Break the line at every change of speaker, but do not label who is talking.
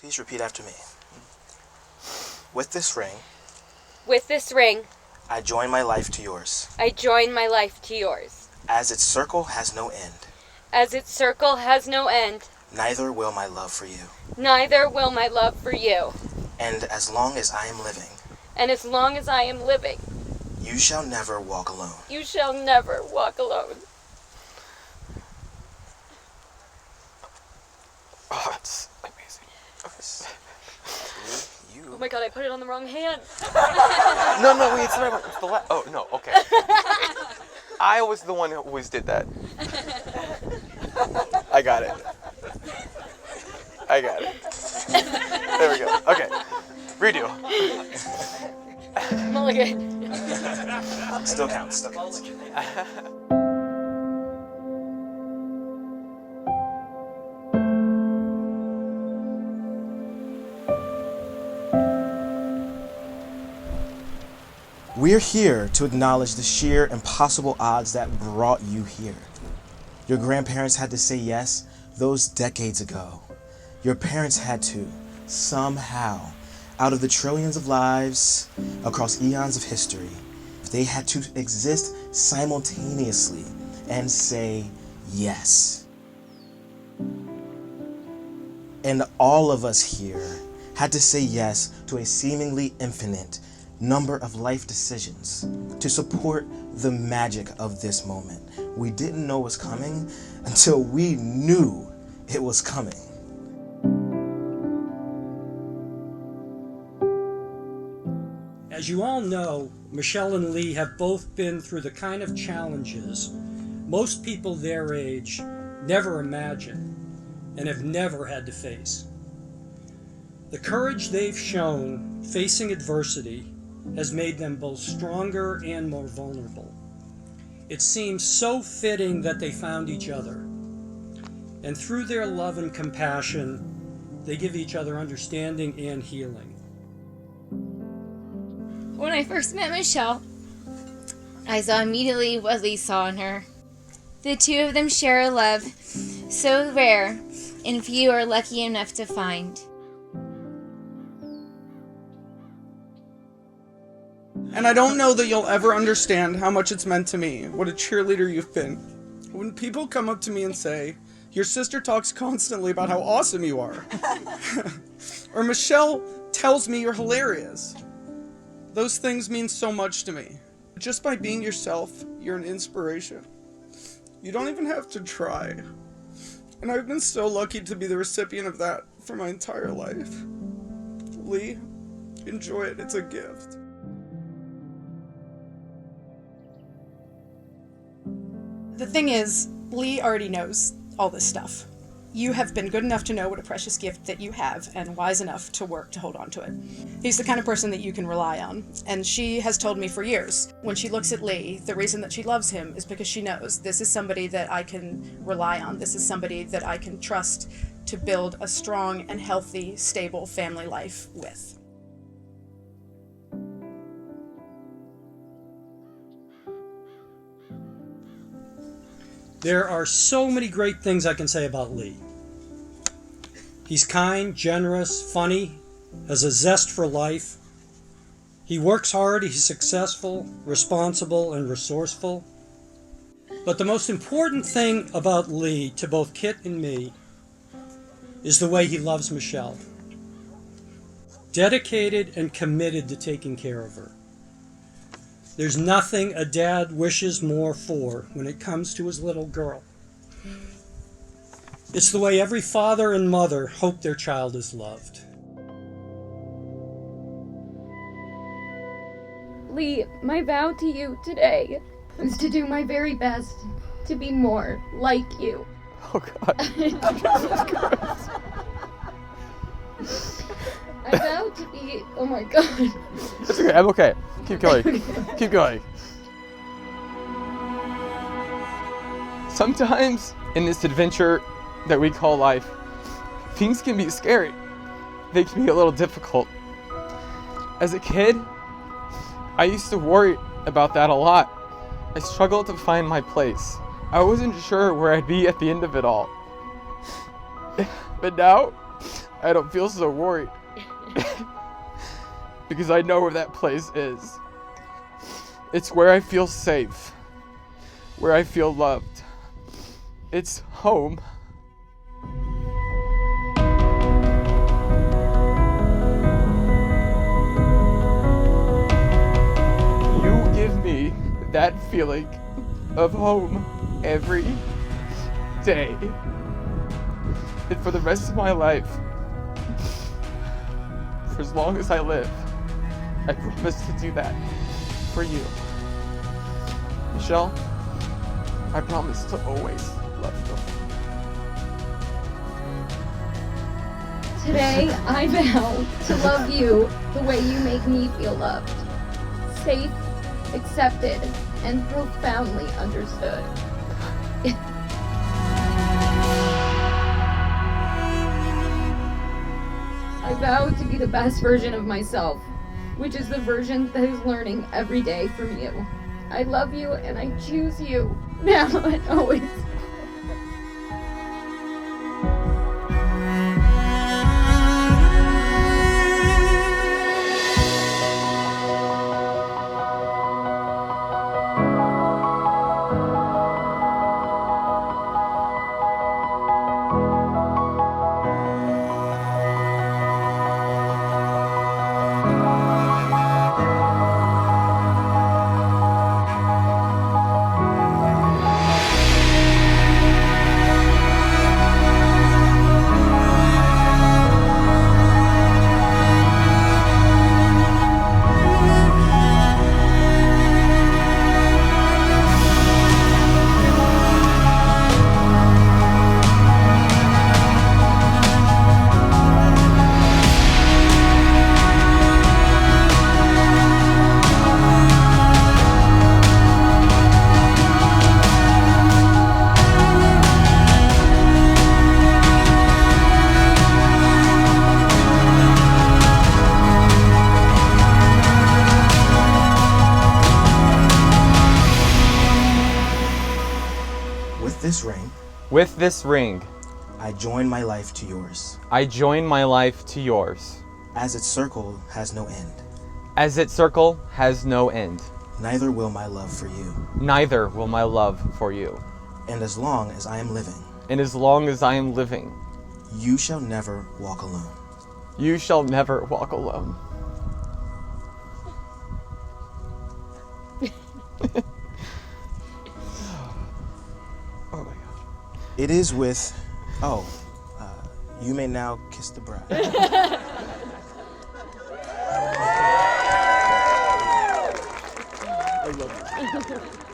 Please repeat after me. With this ring, I join my life to yours.
I join my life to yours.
As its circle has no end,
As its circle has no end,
neither will my love for you.
neither will my love for you.
And as long as I am living,
And as long as I am living,
you shall never walk alone.
you shall never walk alone.
Oh, that's amazing.
Oh my god, I put it on the wrong hand.
No, wait, it's the right one. It's the left. Oh, no, okay. I was the one who always did that. I got it. There we go. Okay. Redo.
Mulligan.
Still counts. We're here to acknowledge the sheer impossible odds that brought you here. Your grandparents had to say yes those decades ago. Your parents had to, somehow, out of the trillions of lives across eons of history, they had to exist simultaneously and say yes. And all of us here had to say yes to a seemingly infinite number of life decisions to support the magic of this moment. We didn't know it was coming until we knew it was coming.
As you all know, Michelle and Lee have both been through the kind of challenges most people their age never imagine and have never had to face. The courage they've shown facing adversity has made them both stronger and more vulnerable. It seems so fitting that they found each other, and through their love and compassion, they give each other understanding and healing.
When I first met Michelle, I saw immediately what Lee saw in her. The two of them share a love so rare and few are lucky enough to find.
And I don't know that you'll ever understand how much it's meant to me, what a cheerleader you've been. When people come up to me and say, your sister talks constantly about how awesome you are, or Michelle tells me you're hilarious, those things mean so much to me. Just by being yourself, you're an inspiration. You don't even have to try. And I've been so lucky to be the recipient of that for my entire life. Lee, enjoy it, it's a gift.
The thing is, Lee already knows all this stuff. You have been good enough to know what a precious gift that you have and wise enough to work to hold on to it. He's the kind of person that you can rely on, and she has told me for years, when she looks at Lee, the reason that she loves him is because she knows this is somebody that I can rely on. This is somebody that I can trust to build a strong and healthy, stable family life with.
There are so many great things I can say about Lee. He's kind, generous, funny, has a zest for life. He works hard, he's successful, responsible, and resourceful. But the most important thing about Lee to both Kit and me is the way he loves Michelle. Dedicated and committed to taking care of her. There's nothing a dad wishes more for when it comes to his little girl. It's the way every father and mother hope their child is loved.
Lee, my vow to you today is to do my very best to be more like you.
Oh, God.
I vow to be... Oh my god.
It's okay, I'm okay. Keep going. Keep going. Sometimes in this adventure that we call life, things can be scary. They can be a little difficult. As a kid, I used to worry about that a lot. I struggled to find my place. I wasn't sure where I'd be at the end of it all. But now, I don't feel so worried. Because I know where that place is. It's where I feel safe. Where I feel loved. It's home. You give me that feeling of home every day. And for the rest of my life, for as long as I live, I promise to do that for you. Michelle, I promise to always love you.
Today, I vow to love you the way you make me feel loved. Safe, accepted, and profoundly understood. I vow to be the best version of myself, which is the version that is learning every day from you. I love you and I choose you, now and always.
With this ring,
I join my life to yours.
I join my life to yours.
As its circle has no end.
As its circle has no end.
Neither will my love for you.
Neither will my love for you.
And as long as I am living.
And as long as I am living.
You shall never walk alone.
You shall never walk alone. Oh my God.
It is with, you may now kiss the bride. I love you.